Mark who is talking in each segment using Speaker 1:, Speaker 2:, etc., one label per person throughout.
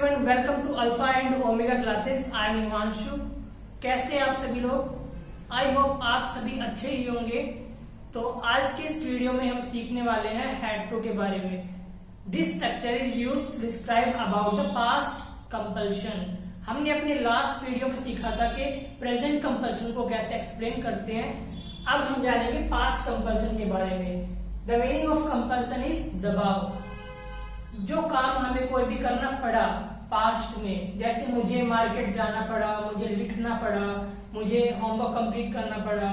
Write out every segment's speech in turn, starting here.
Speaker 1: Everyone, welcome to alpha and omega classes. I am Himanshu. कैसे आप सभी लोग? आई होप आप सभी अच्छे ही होंगे। तो आज के इस वीडियो में हम सीखने वाले हैं हेड टू के बारे में। This structure is used to describe about the past compulsion. हमने अपने लास्ट वीडियो में सीखा था कि प्रेजेंट कंपल्शन को कैसे एक्सप्लेन करते हैं। अब हम जानेंगे पास्ट कंपल्शन के बारे में। The meaning of compulsion is दबाव। जो काम हमें कोई भी करना पड़ा पास्ट में, जैसे मुझे मार्केट जाना पड़ा, मुझे लिखना पड़ा, मुझे होमवर्क कंप्लीट करना पड़ा,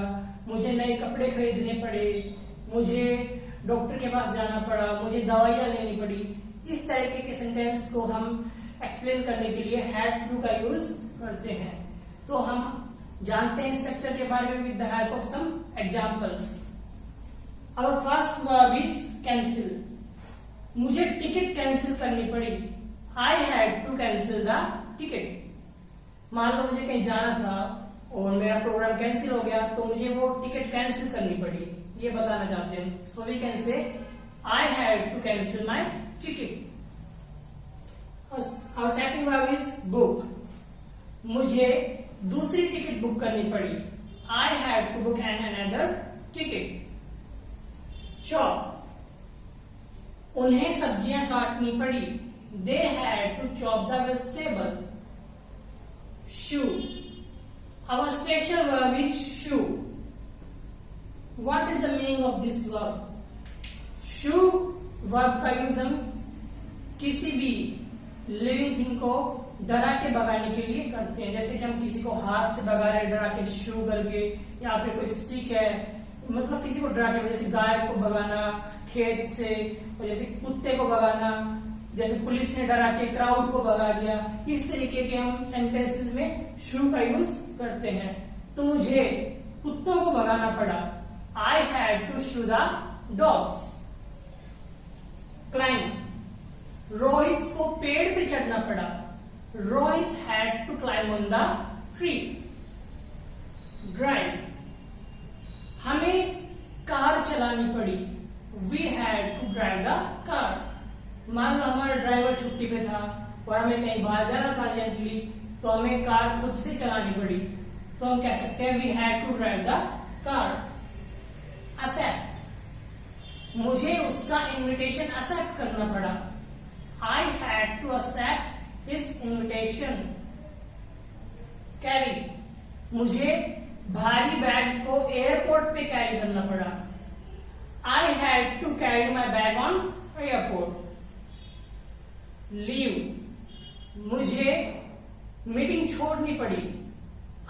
Speaker 1: मुझे नए कपड़े खरीदने पड़े, मुझे डॉक्टर के पास जाना पड़ा, मुझे दवाइयां लेनी पड़ी। इस तरीके के सेंटेंस को हम एक्सप्लेन करने के लिए हैड टू का यूज करते हैं। तो हम जानते हैं स्ट्रक्चर के बारे में with the help of some examples. Our first verb is cancel. मुझे टिकट कैंसिल करनी पड़ी। I had to cancel the ticket. मान लो मुझे कहीं जाना था और मेरा प्रोग्राम कैंसिल हो गया, तो मुझे वो टिकट कैंसिल करनी पड़ी, ये बताना चाहते हैं। सो we can say I had to cancel my ticket. और सेकंड वर्ब इज बुक। मुझे दूसरी टिकट बुक करनी पड़ी। I had to book an another ticket. Chop. उन्हें सब्जियां काटनी पड़ी। They had to chop the vegetable. Shoo. Our special verb is shoo. What is the meaning of this verb? Shoo verb का use हम किसी भी लिविंग थिंग को डरा के भगाने के लिए करते हैं। जैसे कि हम किसी को हाथ से भगा रहे डरा के शू करके, या फिर कोई स्टिक है, मतलब किसी को डरा के, जैसे गाय को भगाना खेत से, और जैसे कुत्ते को भगाना, जैसे पुलिस ने डरा के क्राउड को भगा दिया। इस तरीके के हम सेंटेंसेस में शू का यूज करते हैं। तो मुझे कुत्तों को भगाना पड़ा। I had to shoo the dogs. Climb. Rohit को पेड़ पे चढ़ना पड़ा। Rohit had to climb on the tree. Drive. हमें कार चलानी पड़ी। We had to drive the car. मान लो हमारा ड्राइवर छुट्टी पे था और हमें कहीं बाहर जाना था अर्जेंटली, तो हमें कार खुद से चलानी पड़ी। तो हम कह सकते हैं we had to drive the car. Accept. मुझे उसका इनविटेशन एक्सेप्ट करना पड़ा। I had to accept his invitation. Carry. मुझे भारी बैग को एयरपोर्ट पे कैरी करना पड़ा। I had to carry my bag on airport. Leave. मुझे मीटिंग छोड़नी पड़ी।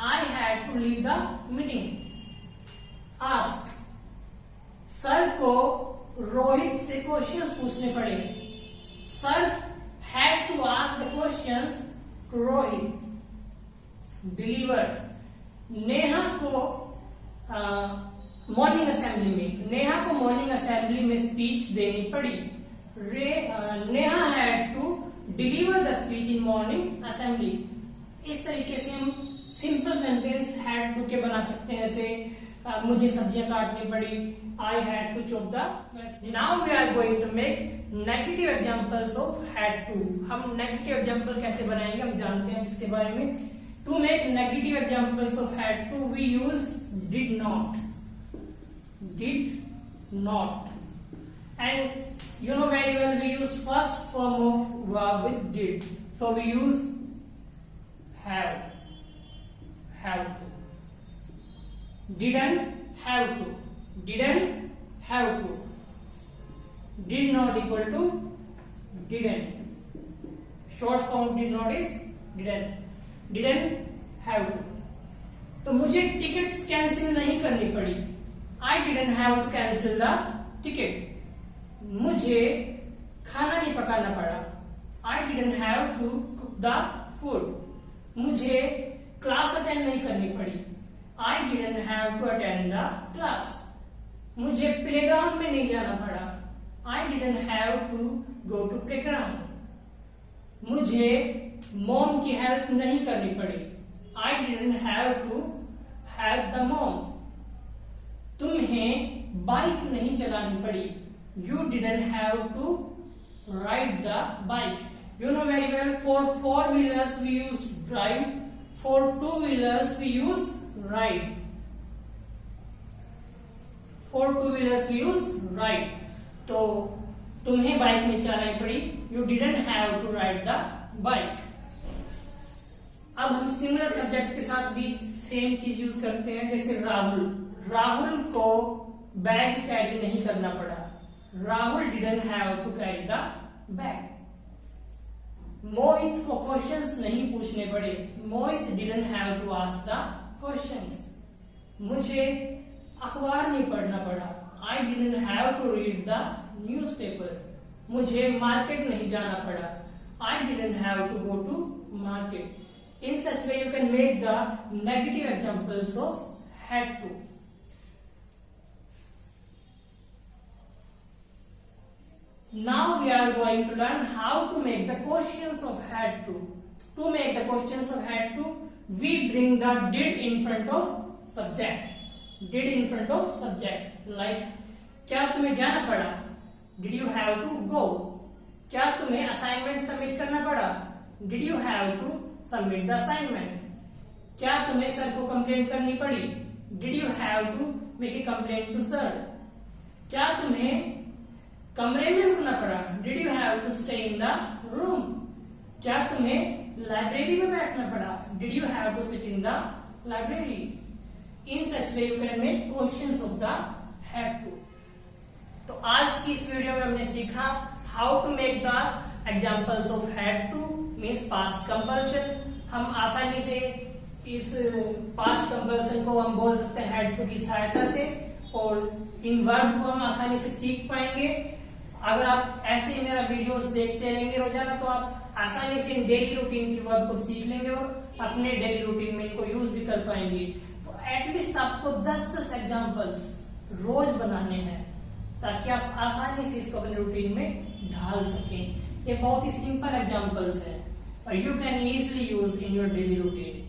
Speaker 1: I had to leave the meeting. Ask. Sir को रोहित से क्वेश्चंस पूछने पड़े। Sir had to ask the questions to Rohit. Deliver. Neha को मॉर्निंग असेंबली में स्पीच देनी पड़ी। Neha had to deliver the speech in morning assembly. इस तरीके से हम सिंपल सेंटेंस हैड टू के बना सकते हैं। जैसे मुझे सब्जियां काटनी पड़ी। I had to chop the. Now we are going to make negative examples of had to. हम नेगेटिव एग्जांपल कैसे बनाएंगे हम जानते हैं इसके बारे में। To make negative examples of had to we use did not. Did not. And you know very well we use first form of verb with did. So we use have. Have to. Didn't have to. Didn't have to. Did not equal to didn't. Short form of did not is didn't. Didn't have to. तो मुझे tickets cancel नहीं करनी पड़ी। I didn't have to cancel the ticket. मुझे खाना नहीं पकाना पड़ा। I didn't have to cook the food. मुझे क्लास अटेंड नहीं करनी पड़ी। I didn't have to attend the class. मुझे प्लेग्राउंड में नहीं जाना पड़ा। I didn't have to go to playground. मुझे मॉम की हेल्प नहीं करनी पड़ी। I didn't have to help the mom. तुम्हें बाइक नहीं चलानी पड़ी। You didn't have to ride the bike. You know very well, for four-wheelers we use drive, for two-wheelers we use ride. For two-wheelers we use ride. तो तुम्हें bike में चलानी पड़ी, you didn't have to ride the bike. अब हम similar subject के साथ भी सेम चीज यूज करते हैं, जैसे राहुल को बैग कैरी नहीं करना पड़ा. Rahul didn't have to carry the bag. मोहित को क्वेश्चंस नहीं पूछने पड़े. मोहित didn't have to ask the questions. मुझे अखबार नहीं पढ़ना पड़ा. I didn't have to read the newspaper. मुझे मार्केट नहीं जाना पड़ा. I didn't have to go to market. In such way you can make the negative examples of had to. Now we are going to learn how to make the questions of had to. To make the questions of had to, we bring the did in front of subject. Did in front of subject. Like, क्या तुम्हें जाना पड़ा? Did you have to go? क्या तुम्हें assignment submit करना पड़ा? Did you have to submit the assignment? क्या तुम्हें सर को कंप्लेंट करनी पड़ी? Did you have to make a complaint to sir? क्या तुम्हें कमरे में रुकना पड़ा? Did you have to stay in the room? क्या तुम्हें लाइब्रेरी में बैठना पड़ा? Did you have to sit in the library? In such way you can make questions of the had to. तो आज की इस वीडियो में हमने सीखा how to make the examples of had to means past compulsion. हम आसानी से इस past compulsion को हम बोल सकते हैं had to की सहायता से, और इन वर्ब को हम आसानी से सीख पाएंगे. अगर आप ऐसे ही मेरा वीडियोस देखते रहेंगे रोजाना, तो आप आसानी से इन डेली रूटीन की वर्ब को सीख लेंगे और अपने डेली रूटीन में इनको यूज भी कर पाएंगे. तो एटलीस्ट आपको 10-10 एग्जांपल्स रोज बनाने हैं, ताकि आप आसानी से इसको अपने रूटीन में ढाल सकें. ये बहुत ही सिंपल एग्जांपल्स हैं और you can easily use in your daily routine.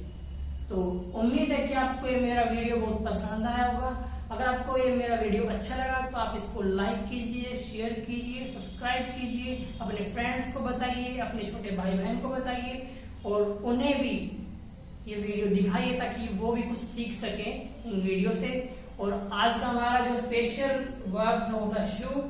Speaker 1: तो उम्मीद है कि आपको ये मेरा वीडियो बहुत पसंद आया होगा. अगर आपको ये मेरा वीडियो अच्छा लगा तो आप इसको लाइक कीजिए, शेयर कीजिए, सब्सक्राइब कीजिए, अपने फ्रेंड्स को बताइए, अपने छोटे भाई बहन को बताइए और उन्हें भी ये वीडियो दिखाइए ताकि वो भी कुछ सीख सके इन वीडियो से. और आज का हमारा जो स्पेशल वर्ब था वो था शू,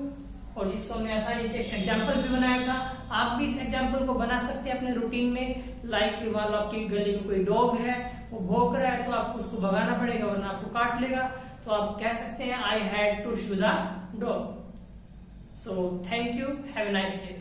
Speaker 1: और जिसको हमने आसानी से एक एग्जाम्पल भी बनाया था. आप भी इस एग्जाम्पल को बना सकते हैं अपने रूटीन में. लाइक मान लो आपकी गली में कोई डॉग है, वो भौंक रहा है, तो आपको उसको भगाना पड़ेगा वरना आपको काट लेगा. तो आप कह सकते हैं I had to shoo the dog. So thank you. Have a nice day.